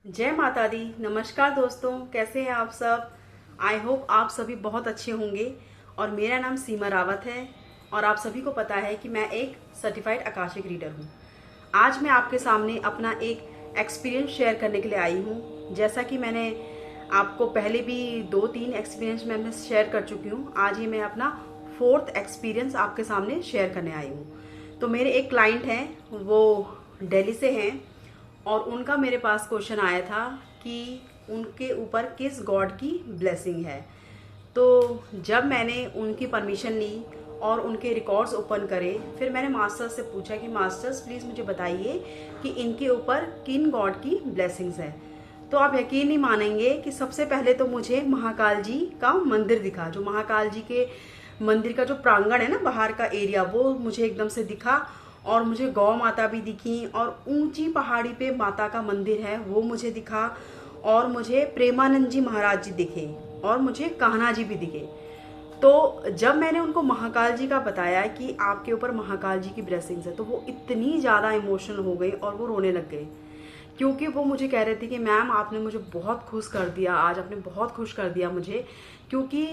जय माता दी। नमस्कार दोस्तों, कैसे हैं आप सब। आई होप आप सभी बहुत अच्छे होंगे। और मेरा नाम सीमा रावत है और आप सभी को पता है कि मैं एक सर्टिफाइड आकाशिक रीडर हूँ। आज मैं आपके सामने अपना एक एक्सपीरियंस शेयर करने के लिए आई हूँ। जैसा कि मैंने आपको पहले भी 2-3 एक्सपीरियंस मैं शेयर कर चुकी हूँ, आज ही मैं अपना 4th एक्सपीरियंस आपके सामने शेयर करने आई हूँ। तो मेरे एक क्लाइंट हैं, वो दिल्ली से हैं और उनका मेरे पास क्वेश्चन आया था कि उनके ऊपर किस गॉड की ब्लेसिंग है। तो जब मैंने उनकी परमिशन ली और उनके रिकॉर्ड्स ओपन करे, फिर मैंने मास्टर्स से पूछा कि मास्टर्स प्लीज़ मुझे बताइए कि इनके ऊपर किन गॉड की ब्लेसिंग्स है। तो आप यकीन नहीं मानेंगे कि सबसे पहले तो मुझे महाकाल जी का मंदिर दिखा। जो महाकाल जी के मंदिर का जो प्रांगण है ना, बाहर का एरिया, वो मुझे एकदम से दिखा। और मुझे गौ माता भी दिखी और ऊंची पहाड़ी पे माता का मंदिर है वो मुझे दिखा। और मुझे प्रेमानंद जी महाराज जी दिखे और मुझे कान्हा जी भी दिखे। तो जब मैंने उनको महाकाल जी का बताया कि आपके ऊपर महाकाल जी की ब्लेसिंग्स है, तो वो इतनी ज़्यादा इमोशनल हो गई और वो रोने लग गए। क्योंकि वो मुझे कह रहे थे कि मैम आपने मुझे बहुत खुश कर दिया, आज आपने बहुत खुश कर दिया मुझे। क्योंकि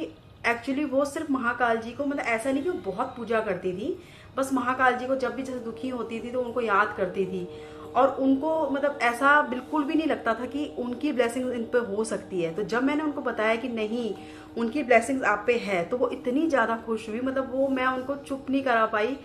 एक्चुअली वो सिर्फ महाकाल जी को, मतलब ऐसा नहीं कि वो बहुत पूजा करती थी, बस महाकाल जी को जब भी जैसे दुखी होती थी तो उनको याद करती थी। और उनको मतलब ऐसा बिल्कुल भी नहीं लगता था कि उनकी ब्लेसिंग्स इन पे हो सकती है। तो जब मैंने उनको बताया कि नहीं, उनकी ब्लेसिंग्स आप पे है, तो वो इतनी ज़्यादा खुश हुई। मतलब वो, मैं उनको चुप नहीं करा पाई,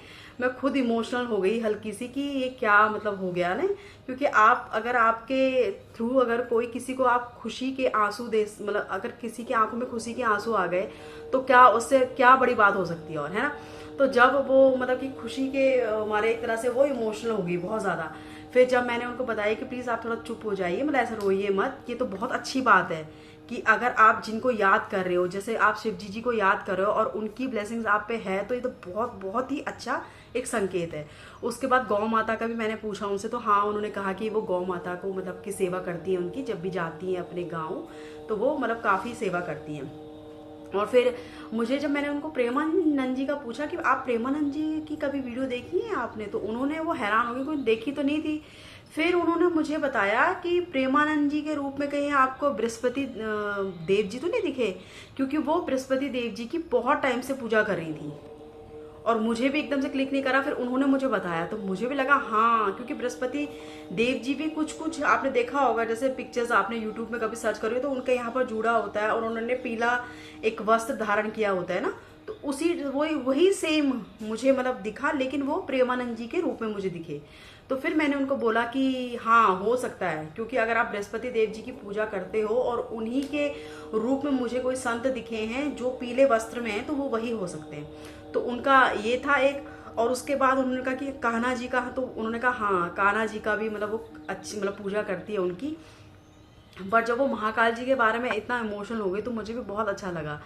मैं खुद इमोशनल हो गई हल्की सी कि ये क्या मतलब हो गया ना। क्योंकि आप, अगर आपके थ्रू अगर कोई किसी को आप खुशी के आंसू दे, मतलब अगर किसी की आंखों में खुशी के आंसू आ गए तो क्या उससे क्या बड़ी बात हो सकती है, और है ना। तो जब वो मतलब कि खुशी के हमारे एक तरह से वो इमोशनल हो गई बहुत ज़्यादा। फिर जब मैंने उनको बताया कि प्लीज़ आप थोड़ा चुप हो जाइए, मतलब ऐसा रोइए मत, ये तो बहुत अच्छी बात है कि अगर आप जिनको याद कर रहे हो, जैसे आप शिव जी को याद कर रहे हो और उनकी ब्लेसिंग्स आप पे है, तो ये तो बहुत बहुत ही अच्छा एक संकेत है। उसके बाद गौ माता का भी मैंने पूछा उनसे, तो हाँ, उन्होंने कहा कि वो गौ माता को मतलब की सेवा करती है उनकी, जब भी जाती हैं अपने गाँव तो वो मतलब काफ़ी सेवा करती हैं। और फिर मुझे, जब मैंने उनको प्रेमानंद जी का पूछा कि आप प्रेमानंद जी की कभी वीडियो देखी है आपने, तो उन्होंने, वो हैरान हो गई, कोई देखी तो नहीं थी। फिर उन्होंने मुझे बताया कि प्रेमानंद जी के रूप में कहीं आपको बृहस्पति देव जी तो नहीं दिखे, क्योंकि वो बृहस्पति देव जी की बहुत टाइम से पूजा कर रही थी। और मुझे भी एकदम से क्लिक नहीं करा, फिर उन्होंने मुझे बताया तो मुझे भी लगा हाँ, क्योंकि बृहस्पति देव जी भी कुछ कुछ आपने देखा होगा, जैसे पिक्चर्स आपने यूट्यूब में कभी सर्च करोगे तो उनके यहाँ पर जुड़ा होता है और उन्होंने पीला एक वस्त्र धारण किया होता है ना। तो उसी वही वही सेम मुझे मतलब दिखा, लेकिन वो प्रेमानंद जी के रूप में मुझे दिखे। तो फिर मैंने उनको बोला कि हाँ, हो सकता है, क्योंकि अगर आप बृहस्पति देव जी की पूजा करते हो और उन्हीं के रूप में मुझे कोई संत दिखे हैं जो पीले वस्त्र में हैं, तो वो वही हो सकते हैं। तो उनका ये था एक। और उसके बाद उन्होंने कहा कि कान्हा जी का, तो उन्होंने कहा हाँ, कान्हा जी का भी मतलब वो अच्छी मतलब पूजा करती है उनकी। पर जब वो महाकाल जी के बारे में इतना इमोशनल हो गई तो मुझे भी बहुत अच्छा लगा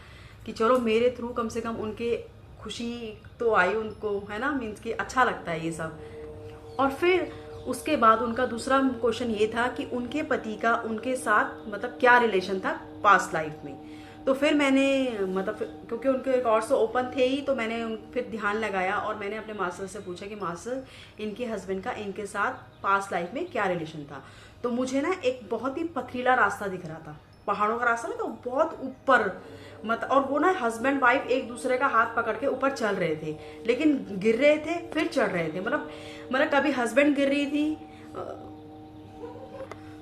कि चलो मेरे थ्रू कम से कम उनके खुशी तो आई उनको, है ना, मीन्स कि अच्छा लगता है ये सब। और फिर उसके बाद उनका दूसरा क्वेश्चन ये था कि उनके पति का उनके साथ मतलब क्या रिलेशन था पास्ट लाइफ में। तो फिर मैंने मतलब क्योंकि उनके रिकॉर्ड्स तो ओपन थे ही, तो मैंने फिर ध्यान लगाया और मैंने अपने मास्टर से पूछा कि मास्टर, इनके हस्बैंड का इनके साथ पास्ट लाइफ में क्या रिलेशन था। तो मुझे ना एक बहुत ही पथरीला रास्ता दिख रहा था, पहाड़ों का रास्ता ना, तो बहुत ऊपर मत, और वो ना हस्बैंड वाइफ एक दूसरे का हाथ पकड़ के ऊपर चल रहे थे, लेकिन गिर रहे थे फिर चढ़ रहे थे। मतलब कभी हस्बैंड गिर रही थी,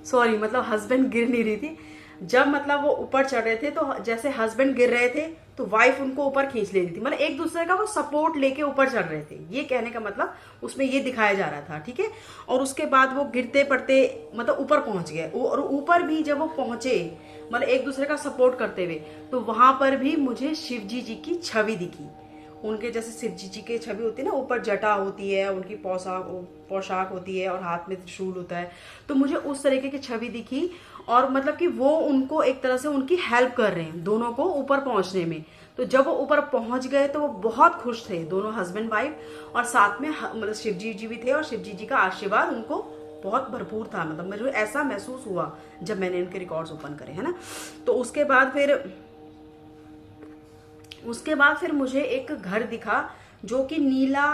सॉरी, मतलब हस्बैंड गिर नहीं रही थी। जब मतलब वो ऊपर चढ़ रहे थे तो जैसे हस्बैंड गिर रहे थे तो वाइफ उनको ऊपर खींच ले रही थी, मतलब एक दूसरे का वो सपोर्ट लेके ऊपर चढ़ रहे थे, ये कहने का मतलब उसमें ये दिखाया जा रहा था, ठीक है। और उसके बाद वो गिरते पड़ते मतलब ऊपर पहुंच गए, और ऊपर भी जब वो पहुंचे मतलब एक दूसरे का सपोर्ट करते हुए, तो वहां पर भी मुझे शिव जी की छवि दिखी। उनके जैसे शिव जी की छवि होती है ना, ऊपर जटा होती है, उनकी पोशाक होती है और हाथ में त्रिशूल होता है, तो मुझे उस तरीके की छवि दिखी। और मतलब कि वो उनको एक तरह से उनकी हेल्प कर रहे हैं दोनों को ऊपर पहुंचने में। तो जब वो ऊपर पहुंच गए तो वो बहुत खुश थे दोनों हस्बैंड वाइफ, और साथ में मतलब शिव जी भी थे और शिव जी का आशीर्वाद उनको बहुत भरपूर था। मतलब मुझे ऐसा महसूस हुआ जब मैंने इनके रिकॉर्ड्स ओपन करे, है ना। तो उसके बाद फिर मुझे एक घर दिखा जो कि नीला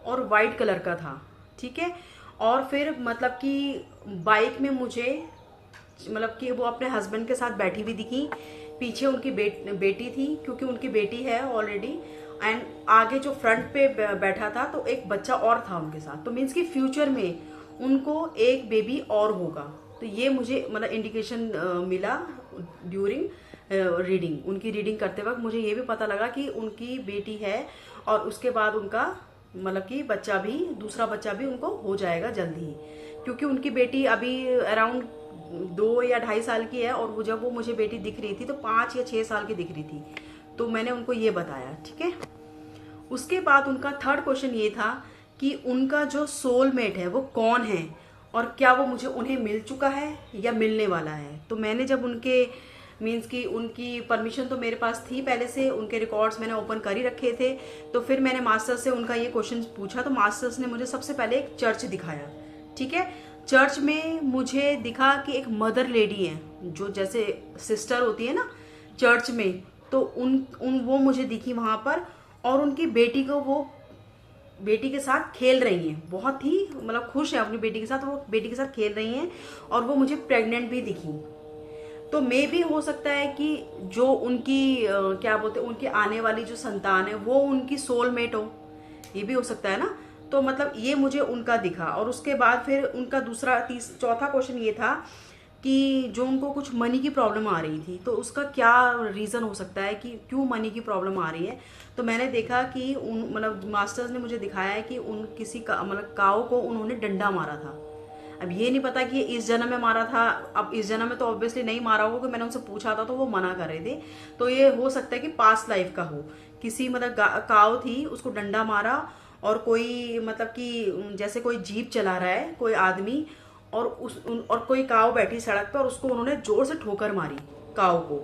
और वाइट कलर का था, ठीक है। और फिर मतलब कि बाइक में मुझे मतलब कि वो अपने हस्बैंड के साथ बैठी हुई दिखी, पीछे उनकी बेटी थी क्योंकि उनकी बेटी है ऑलरेडी, एंड आगे जो फ्रंट पे बैठा था तो एक बच्चा और था उनके साथ, तो मीन्स कि फ्यूचर में उनको एक बेबी और होगा। तो ये मुझे मतलब इंडिकेशन मिला ड्यूरिंग रीडिंग, उनकी रीडिंग करते वक्त मुझे ये भी पता लगा कि उनकी बेटी है और उसके बाद उनका मतलब कि बच्चा भी, दूसरा बच्चा भी उनको हो जाएगा जल्दी ही, क्योंकि उनकी बेटी अभी अराउंड 2 या 2.5 साल की है और वो जब वो मुझे बेटी दिख रही थी तो 5 या 6 साल की दिख रही थी। तो मैंने उनको ये बताया, ठीक है। उसके बाद उनका थर्ड क्वेश्चन ये था कि उनका जो सोलमेट है वो कौन है और क्या वो मुझे उन्हें मिल चुका है या मिलने वाला है। तो मैंने जब उनके मीन्स कि उनकी परमिशन तो मेरे पास थी पहले से, उनके रिकॉर्ड्स मैंने ओपन कर ही रखे थे, तो फिर मैंने मास्टर्स से उनका ये क्वेश्चन पूछा। तो मास्टर्स ने मुझे सबसे पहले एक चर्च दिखाया, ठीक है। चर्च में मुझे दिखा कि एक मदर लेडी है जो जैसे सिस्टर होती है ना चर्च में, तो वो मुझे दिखी वहाँ पर, और उनकी बेटी को वो बेटी के साथ खेल रही हैं, बहुत ही मतलब खुश है अपनी बेटी के साथ, वो बेटी के साथ खेल रही हैं, और वो मुझे प्रेग्नेंट भी दिखी। तो मे भी हो सकता है कि जो उनकी क्या बोलते हैं, उनकी आने वाली जो संतान है वो उनकी सोलमेट हो, ये भी हो सकता है ना। तो मतलब ये मुझे उनका दिखा। और उसके बाद फिर उनका चौथा क्वेश्चन ये था कि जो उनको कुछ मनी की प्रॉब्लम आ रही थी, तो उसका क्या रीज़न हो सकता है कि क्यों मनी की प्रॉब्लम आ रही है। तो मैंने देखा कि उन मतलब मास्टर्स ने मुझे दिखाया है कि उन किसी का मतलब काऊ को उन्होंने डंडा मारा था। अब ये नहीं पता कि इस जन्म में मारा था, अब इस जन्म में तो ऑब्वियसली नहीं मारा होगा, क्योंकि मैंने उनसे पूछा था तो वो मना कर रहे थे। तो ये हो सकता है कि पास्ट लाइफ का हो, किसी मतलब काऊ थी उसको डंडा मारा, और कोई मतलब कि जैसे कोई जीप चला रहा है कोई आदमी, और और कोई काऊ बैठी सड़क पे और उसको उन्होंने जोर से ठोकर मारी काऊ को।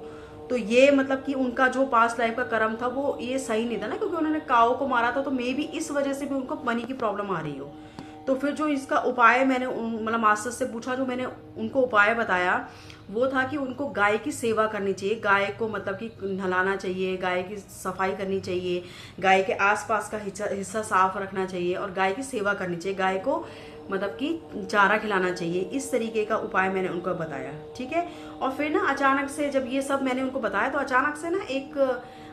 तो ये मतलब कि उनका जो पास्ट लाइफ का कर्म था वो ये सही नहीं था ना, क्योंकि उन्होंने काऊ को मारा था, तो मे भी इस वजह से भी उनको मनी की प्रॉब्लम आ रही हो। तो फिर जो इसका उपाय मैंने मतलब मास्टर्स से पूछा, जो मैंने उनको उपाय बताया वो था कि उनको गाय की सेवा करनी चाहिए, गाय को मतलब कि नहलाना चाहिए, गाय की सफाई करनी चाहिए, गाय के आसपास का हिस्सा साफ रखना चाहिए, और गाय की सेवा करनी चाहिए, गाय को मतलब कि चारा खिलाना चाहिए। इस तरीके का उपाय मैंने उनको बताया, ठीक है। और फिर ना अचानक से जब ये सब मैंने उनको बताया, तो अचानक से ना एक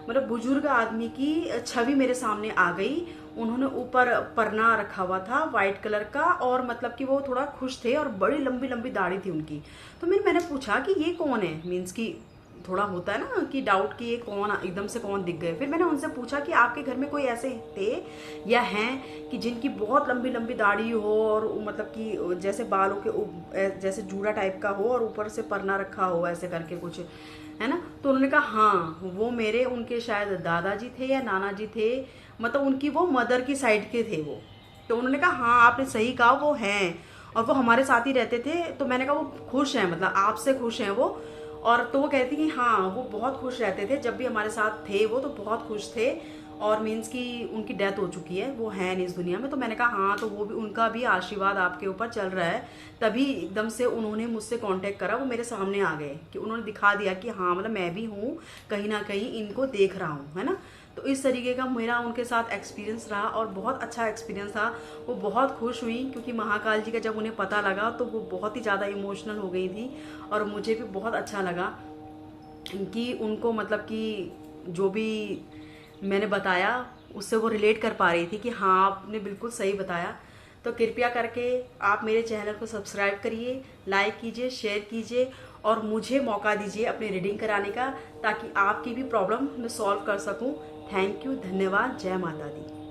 मतलब बुजुर्ग आदमी की छवि मेरे सामने आ गई। उन्होंने ऊपर परना रखा हुआ था वाइट कलर का, और मतलब कि वो थोड़ा खुश थे और बड़ी लंबी लंबी दाढ़ी थी उनकी। तो मैंने पूछा कि ये कौन है, मीन्स कि थोड़ा होता है ना कि डाउट कि ये कौन एकदम से कौन दिख गए। फिर मैंने उनसे पूछा कि आपके घर में कोई ऐसे थे या हैं कि जिनकी बहुत लंबी लंबी दाढ़ी हो, और मतलब कि जैसे बालों के जैसे जूड़ा टाइप का हो और ऊपर से परना रखा हो ऐसे करके कुछ, है ना। तो उन्होंने कहा हाँ, वो मेरे उनके शायद दादाजी थे या नाना जी थे, मतलब उनकी वो मदर की साइड के थे वो। तो उन्होंने कहा हाँ आपने सही कहा, वो हैं और वो हमारे साथ ही रहते थे। तो मैंने कहा वो खुश हैं, मतलब आपसे खुश हैं वो। और तो वो कहती कि हाँ वो बहुत खुश रहते थे, जब भी हमारे साथ थे वो तो बहुत खुश थे, और मीन्स कि उनकी डेथ हो चुकी है, वो है नहीं इस दुनिया में। तो मैंने कहा हाँ, तो वो भी उनका भी आशीर्वाद आपके ऊपर चल रहा है। तभी एकदम से उन्होंने मुझसे कांटेक्ट करा, वो मेरे सामने आ गए कि उन्होंने दिखा दिया कि हाँ मतलब मैं भी हूँ, कहीं ना कहीं इनको देख रहा हूँ, है ना। तो इस तरीके का मेरा उनके साथ एक्सपीरियंस रहा और बहुत अच्छा एक्सपीरियंस था। वो बहुत खुश हुई क्योंकि महाकाल जी का जब उन्हें पता लगा तो वो बहुत ही ज़्यादा इमोशनल हो गई थी, और मुझे भी बहुत अच्छा लगा कि उनको मतलब कि जो भी मैंने बताया उससे वो रिलेट कर पा रही थी कि हाँ आपने बिल्कुल सही बताया। तो कृपया करके आप मेरे चैनल को सब्सक्राइब करिए, लाइक कीजिए, शेयर कीजिए, और मुझे मौका दीजिए अपनी रीडिंग कराने का, ताकि आपकी भी प्रॉब्लम मैं सॉल्व कर सकूं। थैंक यू, धन्यवाद, जय माता दी।